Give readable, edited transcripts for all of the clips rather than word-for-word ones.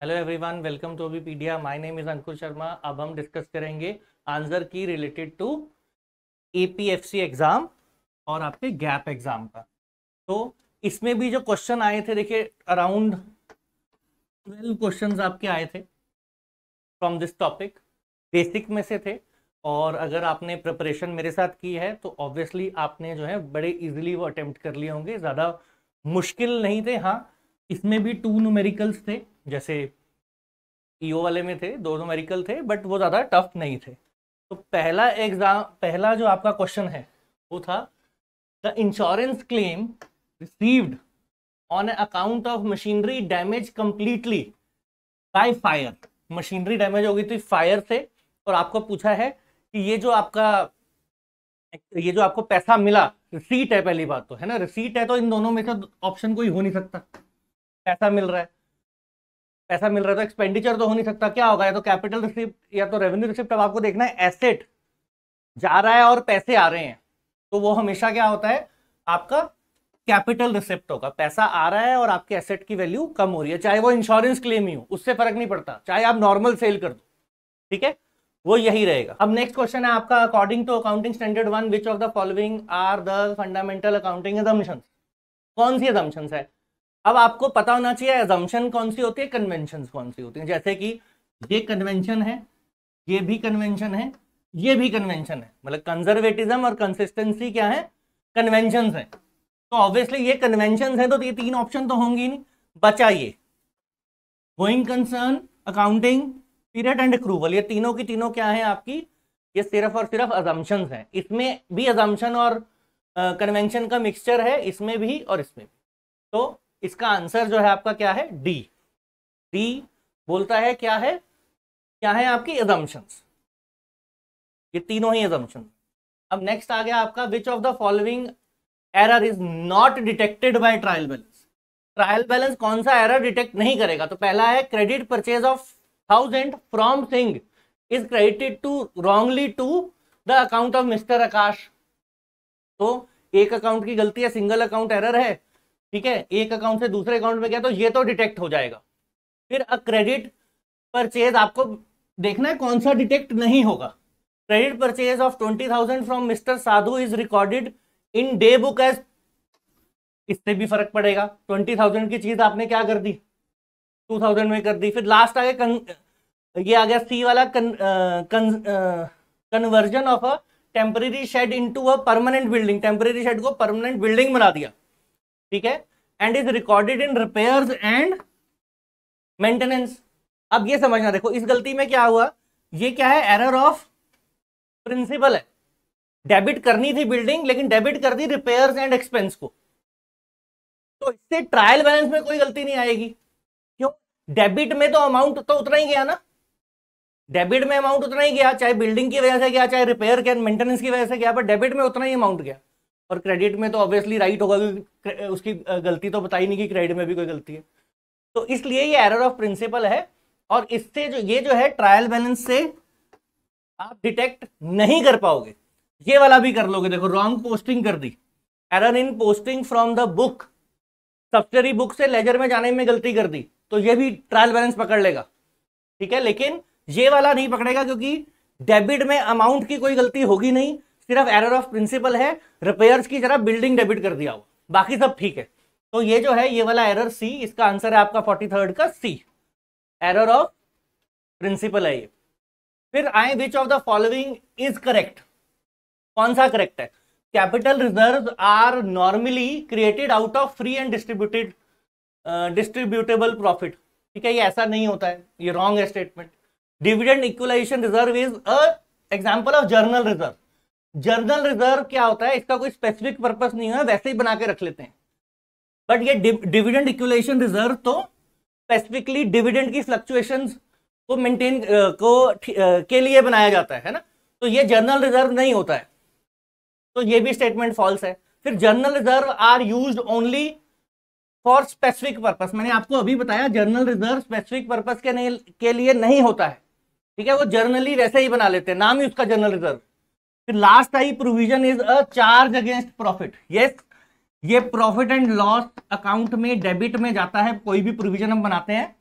Hello everyone, welcome to Abhipedia. My name is Ankur Sharma. अब हम discuss करेंगे आंसर की रिलेटेड टू एपीएफसी एग्जाम और आपके गैप एग्जाम का। तो इसमें भी जो क्वेश्चन आए थे, देखिए अराउंड 12 क्वेश्चंस आपके आए थे फ्रॉम दिस टॉपिक, बेसिक में से थे। और अगर आपने प्रिपरेशन मेरे साथ की है तो ऑब्वियसली आपने जो है बड़े इजीली वो अटेम्प्ट कर लिए होंगे, ज़्यादा मुश्किल नहीं थे। हाँ, इसमें भी 2 न्यूमेरिकल्स थे, जैसे ईओ वाले में थे 2 न्यूमेरिकल थे, बट वो ज़्यादा टफ नहीं थे। तो पहला जो आपका क्वेश्चन है वो था the insurance claim received on account of machinery damage completely by fire. Machinery damage हो गई थी फायर से, और आपको पूछा है कि ये जो आपको पैसा मिला, रिसीट है, पहली बात तो है ना, रिसीट है तो इन दोनों में से ऑप्शन कोई हो नहीं सकता। पैसा मिल रहा है तो एक्सपेंडिचर तो हो नहीं सकता। क्या होगा, या तो कैपिटल रिसिप्ट या तो रेवेन्यू रिसिप्ट। अब आपको देखना है एसेट जा रहा है और पैसे आ रहे हैं, तो वो हमेशा क्या होता है, आपका कैपिटल रिसिप्ट होगा। पैसा आ रहा है और आपके एसेट की वैल्यू कम हो रही है, चाहे वो इंश्योरेंस क्लेम ही हो, उससे फर्क नहीं पड़ता, चाहे आप नॉर्मल सेल कर दो, ठीक है, वो यही रहेगा। अब नेक्स्ट क्वेश्चन है आपका, according to accounting standard 1 which of the following are the fundamental accounting assumptions. कौन सी असम्पशंस है? अब आपको पता होना चाहिए असम्पशन कौन सी होती है, कन्वेंशन कौन सी होती है। जैसे कि ये कन्वेंशन है, ये भी कन्वेंशन है, ये भी कन्वेंशन है, मतलब कंजर्वेटिज्म और कंसिस्टेंसी क्या है, कन्वेंशन है। तो ऑब्वियसली ये कन्वेंशन है, तो ये 3 ऑप्शन तो होंगी नहीं। बचा ये going concern, accounting period and accrual. ये तीनों की तीनों क्या है आपकी, ये सिर्फ और सिर्फ असम्पशंस हैं। इसमें भी असम्पशन और कन्वेंशन का मिक्सचर है, इसमें भी और इसमें भी। तो इसका आंसर जो है आपका क्या है, डी। डी बोलता है क्या है आपकी असम्पशंस, ये तीनों ही असम्पशंस। अब नेक्स्ट आ गया आपका, which of the following error is not detected by trial balance. Trial balance कौन सा एरर डिटेक्ट नहीं करेगा? तो पहला है credit purchase of 1000 from Singh is credited to wrongly to the account of mister Aakash. तो एक अकाउंट की गलती है, सिंगल अकाउंट एरर है, ठीक है, एक अकाउंट से दूसरे अकाउंट में गया तो ये तो डिटेक्ट हो जाएगा। फिर अ क्रेडिट परचेज आपको देखना है कौन सा डिटेक्ट नहीं होगा। Credit purchase of 20,000 from mister Sadhu is recorded in day book as, इससे भी फर्क पड़ेगा। 20,000 की चीज आपने क्या कर दी, 2,000 में कर दी। फिर लास्ट आ गया ये आ गया सी वाला, conversion of a temporary shed into a permanent building. Temporary shed को परमानेंट बिल्डिंग बना दिया, ठीक है, and is recorded in repairs and maintenance. अब ये समझना, देखो इस गलती में क्या हुआ, ये क्या है, एरर ऑफ प्रिंसिपल है। डेबिट करनी थी बिल्डिंग, लेकिन डेबिट कर दी रिपेयर्स एंड एक्सपेंस को। तो इससे ट्रायल बैलेंस में कोई गलती नहीं आएगी। क्यों? डेबिट में तो अमाउंट तो उतना ही गया ना, डेबिट में अमाउंट उतना ही गया, चाहे बिल्डिंग की वजह से गया, चाहे रिपेयर के मेंटेनेंस की वजह से गया, बट डेबिट में उतना ही अमाउंट गया। और क्रेडिट में तो ऑब्वियसली राइट होगा, क्योंकि उसकी गलती तो बता ही नहीं कि क्रेडिट में भी कोई गलती है। तो इसलिए ये एरर ऑफ प्रिंसिपल है, और इससे ये जो है ट्रायल बैलेंस से आप डिटेक्ट नहीं कर पाओगे। ये वाला भी कर लोगे, देखो रॉन्ग पोस्टिंग कर दी, error in posting from the book, subsidiary book से लेजर में जाने में गलती कर दी, तो ये भी ट्रायल बैलेंस पकड़ लेगा, ठीक है। लेकिन ये वाला नहीं पकड़ेगा, क्योंकि डेबिट में अमाउंट की कोई गलती होगी नहीं, सिर्फ एरर ऑफ प्रिंसिपल है, रिपेयर्स की जरा बिल्डिंग डेबिट कर दिया हो, बाकी सब ठीक है। तो ये जो है, ये वाला एरर सी, इसका आंसर है आपका 43rd का सी, एरर ऑफ प्रिंसिपल है ये। फिर आए, which of the following is correct. कौन सा करेक्ट है? Capital reserve are normally created out of free and distributable profit, ठीक है, ये ऐसा नहीं होता है, ये रॉन्ग है statement. Dividend equalisation reserve is a example of general reserve. General reserve क्या होता है, इसका कोई स्पेसिफिक पर्पस नहीं है, वैसे ही बना के रख लेते हैं। बट ये डिविडेंड इक्वलाइजेशन रिजर्व तो स्पेसिफिकली डिविडेंड की फ्लक्चुएशंस को मेंटेन के लिए बनाया जाता है ना, तो ये जर्नल रिजर्व नहीं होता है, तो ये भी स्टेटमेंट फॉल्स है। फिर general reserve are used only for specific purpose. मैंने आपको अभी बताया जर्नल रिजर्व स्पेसिफिक पर्पस के लिए नहीं होता है, ठीक है, वो जर्नली वैसे ही बना लेते हैं, नाम ही उसका जर्नल रिजर्व। फिर last I, provision is a charge against profit. Yes, ये प्रॉफिट एंड लॉस अकाउंट में डेबिट में जाता है, कोई भी प्रोविजन हम बनाते हैं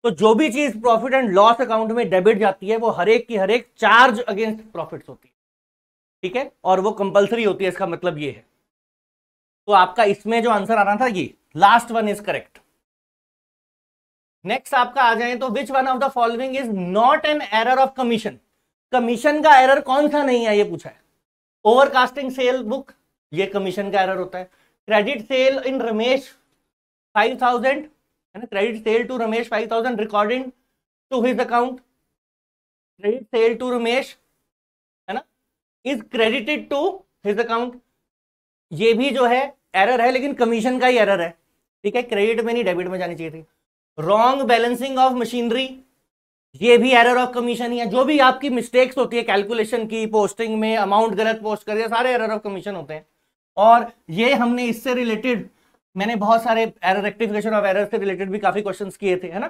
तो जो भी चीज प्रॉफिट एंड लॉस अकाउंट में डेबिट जाती है वो हर एक की हर एक चार्ज अगेंस्ट प्रॉफिट्स होती है, ठीक है, और वो कंपलसरी होती है, इसका मतलब ये है। तो आपका इसमें जो आंसर आ रहा था ये last one is correct. Next आपका आ जाए तो which one of the following is not an error of commission. Commission का एरर कौन सा नहीं है ये पूछा है। ओवरकास्टिंग सेल बुक, ये कमीशन का एरर होता है। क्रेडिट सेल इन रमेश 5000, है ना, credit sale to Ramesh 5000 recording to his account, credit sale to Ramesh, है ना, is credited to his account, ये भी जो है एरर है, लेकिन कमीशन का ही एरर है, ठीक है, क्रेडिट में नहीं डेबिट में जानी चाहिए थी। रॉन्ग बैलेंसिंग ऑफ मशीनरी, ये भी एरर ऑफ कमीशन ही है। जो भी आपकी मिस्टेक्स होती है कैलकुलेशन की, पोस्टिंग में अमाउंट गलत पोस्ट कर दिया, सारे एरर ऑफ कमीशन होते हैं। और ये हमने इससे रिलेटेड मैंने बहुत सारे एरर रेक्टिफिकेशन ऑफ एरर से रिलेटेड भी काफी क्वेश्चंस किए थे, है ना,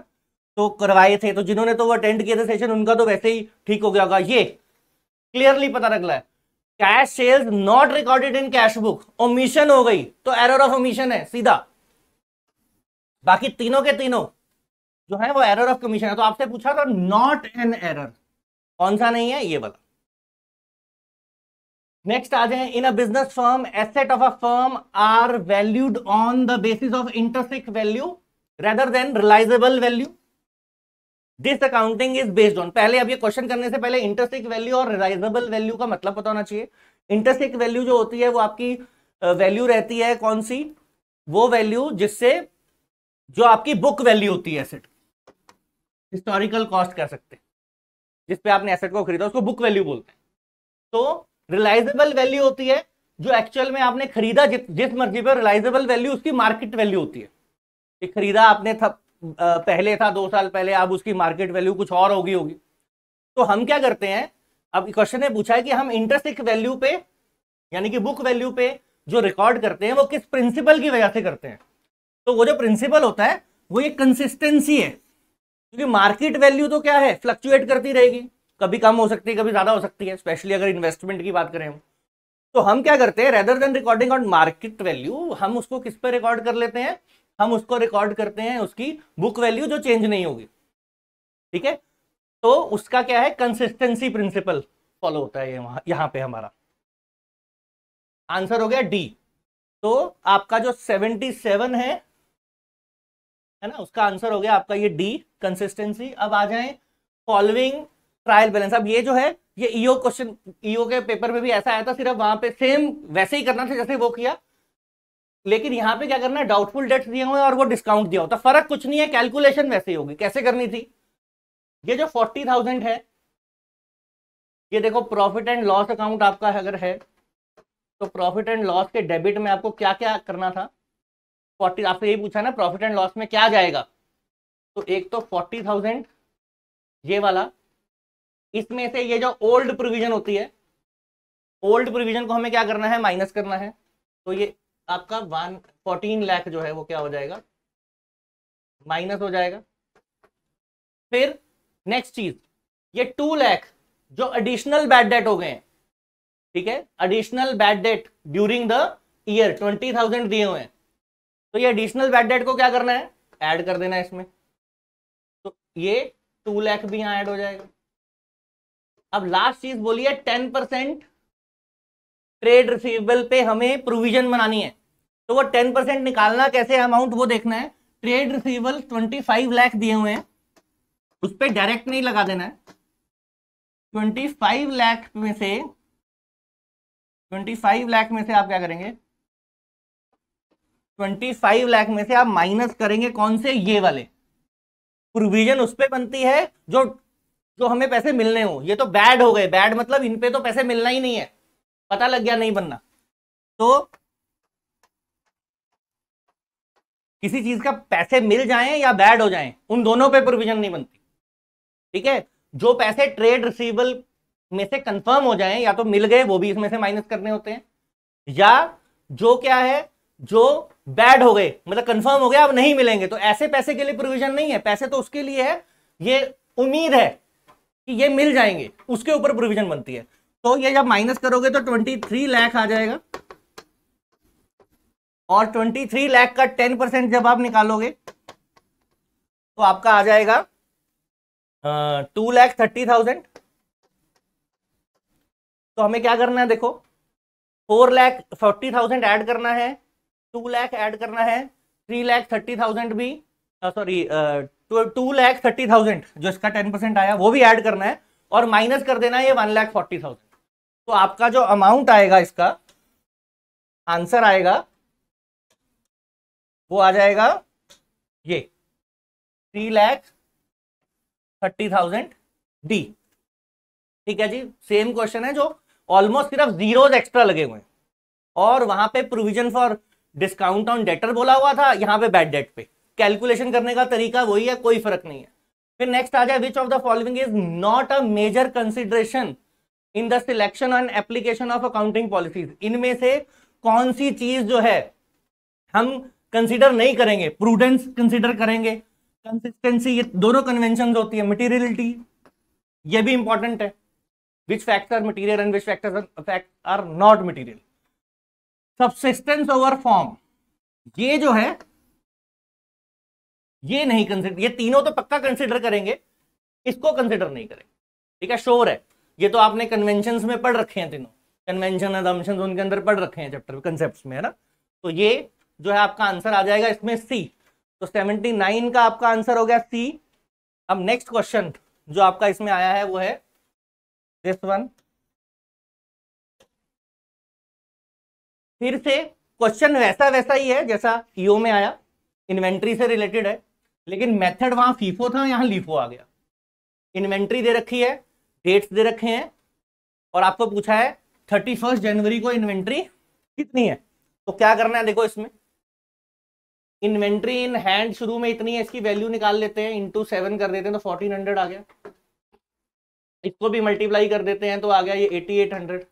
तो करवाए थे। तो जिन्होंने तो वो अटेंड किए थे सेशन, उनका तो वैसे ही ठीक हो गया होगा। ये क्लियरली पता लग रहा है, cash sales not recorded in cash book, omission हो गई तो एरर ऑफ ओमिशन है सीधा। बाकी तीनों के तीनों जो है वो एरर ऑफ कमीशन है। तो आपसे पूछा था नॉट एन एरर, कौन सा नहीं है, ये वाला। नेक्स्ट आ जाए, in a business firm asset of a firm are valued on the basis of intrinsic value rather than realisable value, this accounting is based on. पहले अब ये क्वेश्चन करने से पहले इंटरसिक वैल्यू और रिलाइजेबल वैल्यू का मतलब पता होना चाहिए। इंटरसिक वैल्यू जो होती है वो आपकी वैल्यू रहती है कौन सी, वो वैल्यू जिससे जो आपकी बुक वैल्यू होती है एसेट, हिस्टोरिकल कॉस्ट कह सकते हैं, जिस पे आपने एसेट को खरीदा उसको बुक वैल्यू बोलते हैं। तो रिलाइजेबल वैल्यू होती है जो एक्चुअल में आपने खरीदा जिस मर्जी पे, रिलाइजेबल वैल्यू उसकी मार्केट वैल्यू होती है कि खरीदा आपने पहले था 2 साल पहले, अब उसकी मार्केट वैल्यू कुछ और होगी। तो हम क्या करते हैं, अब क्वेश्चन ने पूछा है कि हम इंटरसिक वैल्यू पे यानी कि बुक वैल्यू पे जो रिकॉर्ड करते हैं वो किस प्रिंसिपल की वजह से करते हैं। तो वो जो प्रिंसिपल होता है वो ये कंसिस्टेंसी है, क्योंकि मार्केट वैल्यू तो क्या है, फ्लक्चुएट करती रहेगी, कभी कम हो सकती है कभी ज्यादा हो सकती है, स्पेशली अगर इन्वेस्टमेंट की बात करें हम। तो हम क्या करते हैं, rather than recording on market value, हम उसको किस पे रिकॉर्ड कर लेते हैं, हम उसको रिकॉर्ड करते हैं उसकी बुक वैल्यू जो चेंज नहीं होगी, ठीक है। तो उसका क्या है, कंसिस्टेंसी प्रिंसिपल फॉलो होता है यहां पे हमारा आंसर हो गया डी। तो आपका जो 77 है ना, उसका आंसर हो गया आपका ये डी, कंसिस्टेंसी। अब आ जाए फॉलोइंग ट्रायल बैलेंस। अब ये जो है ये ईओ क्वेश्चन, ईओ के पेपर में भी ऐसा आया था, सिर्फ वहां पे सेम वैसे ही करना था जैसे वो किया, लेकिन यहां पे क्या करना है, डाउटफुल डेट्स दिए हुए और वो डिस्काउंट दिया होता, फर्क कुछ नहीं है, कैलकुलेशन वैसे ही होगी। कैसे करनी थी, ये जो 40,000 है, ये देखो प्रॉफिट एंड लॉस अकाउंट आपका अगर है तो प्रॉफिट एंड लॉस के डेबिट में आपको क्या क्या करना था, 40, आपसे यही पूछा ना प्रॉफिट एंड लॉस में क्या जाएगा। तो एक तो 40,000 ये वाला, इसमें से ये जो ओल्ड प्रोविजन होती है, ओल्ड प्रोविजन को हमें क्या करना है, माइनस करना है। तो ये आपका 14 लाख जो है वो क्या हो जाएगा, माइनस हो जाएगा। फिर नेक्स्ट चीज, ये 2 लाख जो एडिशनल बैड डेट हो गए हैं, ठीक है, additional bad debt during the year 20,000 दिए हुए हैं, तो ये एडिशनल बैड डेट को क्या करना है, ऐड कर देना है इसमें। तो ये 2 लाख भी यहां ऐड हो जाएगा। अब लास्ट चीज बोलिए 10% ट्रेड रिसीवेबल पे हमें प्रोविजन बनानी है, तो वो 10% निकालना कैसे अमाउंट वो देखना है। ट्रेड रिसीवेबल 25 लाख दिए हुए हैं, उस पर डायरेक्ट नहीं लगा देना है। 25 लाख में से आप क्या करेंगे, 25 लाख में से आप माइनस करेंगे कौन से, ये वाले प्रोविजन उस पे बनती है जो हमें पैसे मिलने हो। ये तो बैड हो गए, बैड मतलब इन पे तो पैसे मिलना ही नहीं है, पता लग गया नहीं बनना। तो किसी चीज का पैसे मिल जाएं या बैड हो जाएं, उन दोनों पे प्रोविजन नहीं बनती, ठीक है। जो पैसे ट्रेड रिसीवेबल में से कंफर्म हो जाएं, या तो मिल गए वो भी इसमें से माइनस करने होते हैं, या जो क्या है, जो बैड हो गए मतलब कंफर्म हो गया अब नहीं मिलेंगे, तो ऐसे पैसे के लिए प्रोविजन नहीं है। पैसे तो उसके लिए है, ये उम्मीद है कि ये मिल जाएंगे, उसके ऊपर प्रोविजन बनती है। तो ये जब माइनस करोगे तो 23 लाख आ जाएगा, और 23 लाख का 10% जब आप निकालोगे तो आपका आ जाएगा 2,30,000। तो हमें क्या करना है, देखो 4,40,000 ऐड करना है, 2 लाख ऐड करना है, 3,30,000 भी, सॉरी 2,30,000 जो इसका 10% आया वो भी ऐड करना है, और माइनस कर देना है ये 1,40,000। तो आपका जो अमाउंट आएगा, इसका आंसर आएगा, वो आ जाएगा ये 3,30,000 डी। ठीक है जी, सेम क्वेश्चन है, जो ऑलमोस्ट सिर्फ जीरोज एक्स्ट्रा लगे हुए हैं, और वहां पे provision for discount on debtor बोला हुआ था, यहां पे बैड डेट पे। कैलकुलेशन करने का तरीका वही है, कोई फर्क नहीं है। फिर नेक्स्ट आ जाए, which of the following is not a major consideration in the selection and application of accounting policies. इनमें से कौन सी चीज जो है हम कंसिडर नहीं करेंगे? प्रूडेंस कंसिडर करेंगे, कंसिस्टेंसी, ये दोनों कन्वेंशन होती है, मटीरियलिटी ये भी इंपॉर्टेंट है, which facts are material and which facts are not material, substance over form, ये जो है ये नहीं कंसिडर, ये तीनों तो पक्का कंसिडर करेंगे, इसको कंसिडर नहीं करेंगे। ठीक है, श्योर है, ये तो आपने कन्वेंशंस में पढ़ रखे हैं, तीनों कन्वेंशन असम्पशंस उनके अंदर पढ़ रखे हैं चैप्टर कंसेप्ट्स में, है ना। तो ये जो है आपका आंसर आ जाएगा इसमें सी। तो 79 का आपका आंसर हो गया सी। अब नेक्स्ट क्वेश्चन जो आपका इसमें आया है वो है दिस वन। फिर से क्वेश्चन वैसा ही है जैसा ईओ में आया, इन्वेंट्री से रिलेटेड है, लेकिन मेथड वहां फीफो था, यहां लीफो आ गया। इन्वेंट्री दे रखी है, डेट्स दे रखे हैं, और आपको पूछा है 31 जनवरी को इन्वेंट्री कितनी है। तो क्या करना है, देखो इसमें इन्वेंट्री इन हैंड शुरू में इतनी है, इसकी वैल्यू निकाल लेते हैं, इंटू 7 कर देते हैं तो 1400 आ गया। इसको भी मल्टीप्लाई कर देते हैं तो आ गया ये 8800।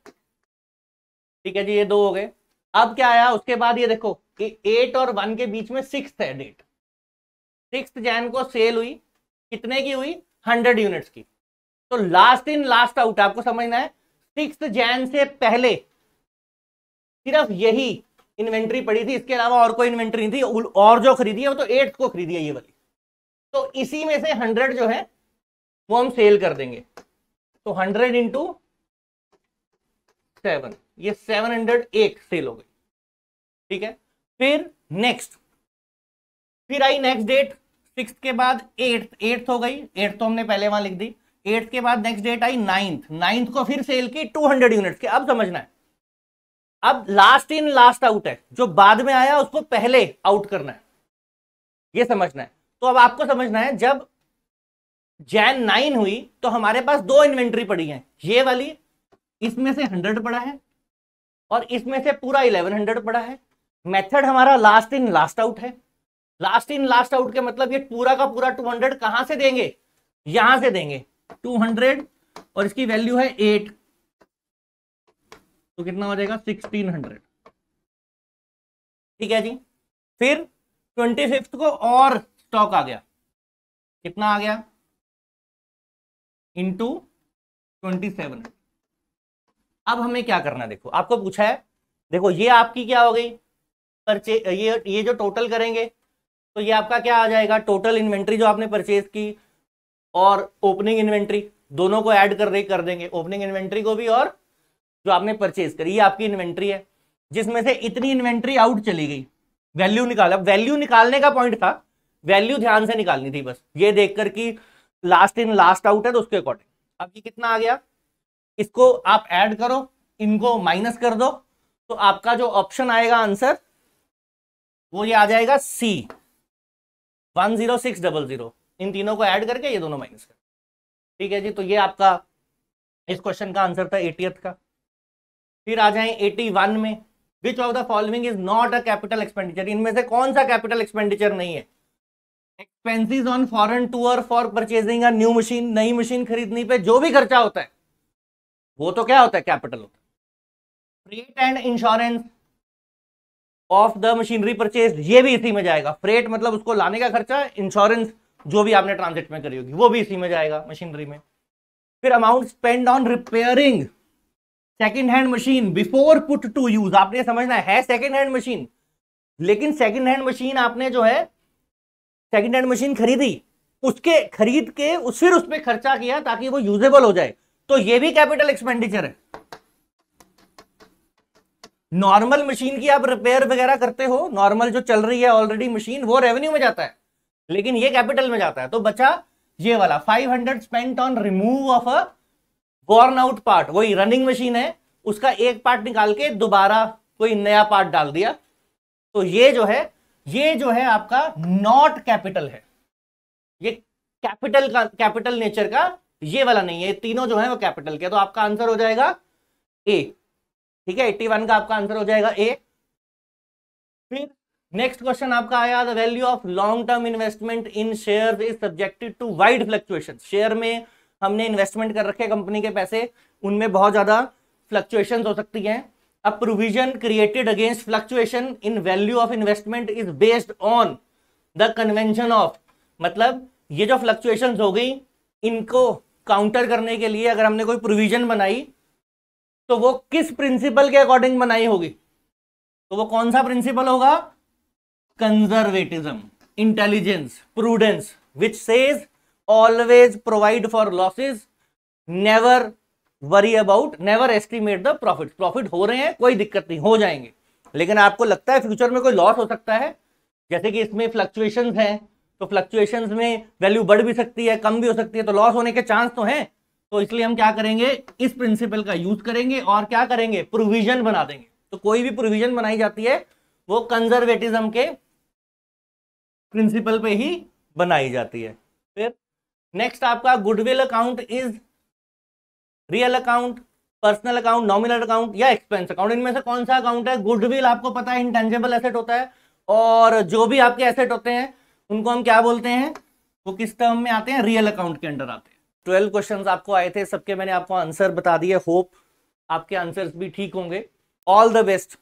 ठीक है जी, ये दो हो गए। अब क्या आया उसके बाद, ये देखो 8 और 1 के बीच में 6 है डेट, 6 जैन को सेल हुई, कितने की हुई? 100 यूनिट्स की। तो लास्ट इन लास्ट आउट आपको समझना है, 6 जैन से पहले सिर्फ यही इन्वेंट्री पड़ी थी, इसके अलावा और कोई इन्वेंट्री नहीं थी, और जो खरीदी है वो तो 8 को खरीदी है ये वाली। तो इसी में से 100 जो है वो हम सेल कर देंगे। तो 100 इंटू 7, ये 701 सेल हो गई। ठीक है, फिर नेक्स्ट, फिर आई नेक्स्ट डेट, 6 के बाद 8 हो गई, 8 तो हमने पहले वहां लिख दी। 8 के बाद नेक्स्ट डेट आई 9th को फिर सेल की 200 यूनिट्स के। अब समझना है, अब लास्ट इन लास्ट आउट है, जो बाद में आया उसको पहले आउट करना है, ये समझना है। तो अब आपको समझना है, जब जैन 9 हुई तो हमारे पास 2 इन्वेंट्री पड़ी है, ये वाली, इसमें से 100 पड़ा है और इसमें से पूरा 1100 पड़ा है। मेथड हमारा लास्ट इन लास्ट आउट है। लास्ट इन लास्ट आउट के मतलब ये पूरा का पूरा 200 कहां से देंगे? यहां से देंगे 200, और इसकी वैल्यू है 8, तो कितना हो जाएगा? 1600। ठीक है जी, फिर 25 को और स्टॉक आ गया, कितना आ गया? इंटू 27। अब हमें क्या करना है, देखो आपको पूछा है, देखो ये आपकी क्या हो गई परचेज, ये जो टोटल करेंगे तो ये आपका क्या आ जाएगा? टोटल इन्वेंट्री जो आपने परचेज की और ओपनिंग इन्वेंट्री दोनों को ऐड कर देंगे, ओपनिंग इन्वेंट्री को भी और जो आपने परचेज करी, ये आपकी इन्वेंट्री है, जिसमें से इतनी इन्वेंट्री आउट चली गई, वैल्यू निकाला। वैल्यू निकालने का पॉइंट था, वैल्यू ध्यान से निकालनी थी बस, ये देखकर कि लास्ट इन लास्ट आउट है तो उसके अकॉर्डिंग। अब ये कितना आ गया, इसको आप ऐड करो, इनको माइनस कर दो, तो आपका जो ऑप्शन आएगा आंसर वो ये आ जाएगा सी 10600। इन तीनों को ऐड करके ये दोनों माइनस कर। ठीक है जी, तो ये आपका इस क्वेश्चन का आंसर था 80th का। फिर आ जाए 81 में, विच of the following is not a capital expenditure. इनमें से कौन सा कैपिटल एक्सपेंडिचर नहीं है? Expenses on foreign tour for purchasing a new machine, नई मशीन खरीदने पे जो भी खर्चा होता है वो तो क्या होता है? कैपिटल होता है। Freight and insurance of the machinery purchase, ये भी इसी में जाएगा। फ्रेट मतलब उसको लाने का खर्चा, इंश्योरेंस जो भी आपने ट्रांजिट में करी होगी वो भी इसी में जाएगा मशीनरी में। फिर amount spend on repairing second hand machine before put to use, आपने समझना है सेकेंड हैंड मशीन, लेकिन सेकेंड हैंड मशीन आपने जो है सेकेंड हैंड मशीन खरीदी उसके खरीद के फिर उस पर खर्चा किया ताकि वो यूजेबल हो जाए, तो ये भी कैपिटल एक्सपेंडिचर है। नॉर्मल मशीन की आप रिपेयर वगैरह करते हो, नॉर्मल जो चल रही है ऑलरेडी मशीन, वो रेवेन्यू में जाता है, लेकिन ये कैपिटल में जाता है। तो बचा ये वाला 500 spent on remove of a worn out part, वही रनिंग मशीन है, उसका एक पार्ट निकाल के दोबारा कोई नया पार्ट डाल दिया। तो ये जो है आपका नॉट कैपिटल है, ये कैपिटल नेचर का ये वाला नहीं है, तीनों जो है वो कैपिटल के। तो आपका आंसर हो जाएगा ए, ठीक है, 81 का आपका आंसर हो जाएगा ए। फिर नेक्स्ट क्वेश्चन आपका आया, the value of long term investment in share is subjected to wide fluctuation. Share में हमने इन्वेस्टमेंट कर रखे कंपनी के पैसे, उनमें बहुत ज्यादा फ्लक्चुएशन हो सकती हैं। A provision created against fluctuation in value of investment is based on the convention of, मतलब ये जो फ्लक्चुएशन हो गई, इनको काउंटर करने के लिए अगर हमने कोई प्रोविजन बनाई तो वो किस प्रिंसिपल के अकॉर्डिंग बनाई होगी? तो वो कौन सा प्रिंसिपल होगा? Conservatism, intelligence, prudence, which says always provide for losses, never worry about, never estimate the profit. Profit हो रहे हैं कोई दिक्कत नहीं, हो जाएंगे, लेकिन आपको लगता है फ्यूचर में कोई लॉस हो सकता है, जैसे कि इसमें फ्लक्चुएशंस हैं, तो फ्लक्चुएशंस में वैल्यू बढ़ भी सकती है, कम भी हो सकती है, तो लॉस होने के चांस तो हैं। तो इसलिए हम क्या करेंगे, इस प्रिंसिपल का यूज करेंगे और क्या करेंगे, प्रोविजन बना देंगे। तो कोई भी प्रोविजन बनाई जाती है वो कंजर्वेटिज्म के प्रिंसिपल पे ही बनाई जाती है। फिर नेक्स्ट आपका goodwill account is real account, personal account, nominal account या एक्सपेंस अकाउंट। इनमें से कौन सा अकाउंट है? गुडविल आपको पता है इंटेंजिबल एसेट होता है, और जो भी आपके एसेट होते हैं उनको हम क्या बोलते हैं, वो किस टर्म में आते हैं? रियल अकाउंट के अंडर आते हैं। 12 क्वेश्चंस आपको आए थे, सबके मैंने आपको आंसर बता दिए। होप आपके आंसर्स भी ठीक होंगे। All the best.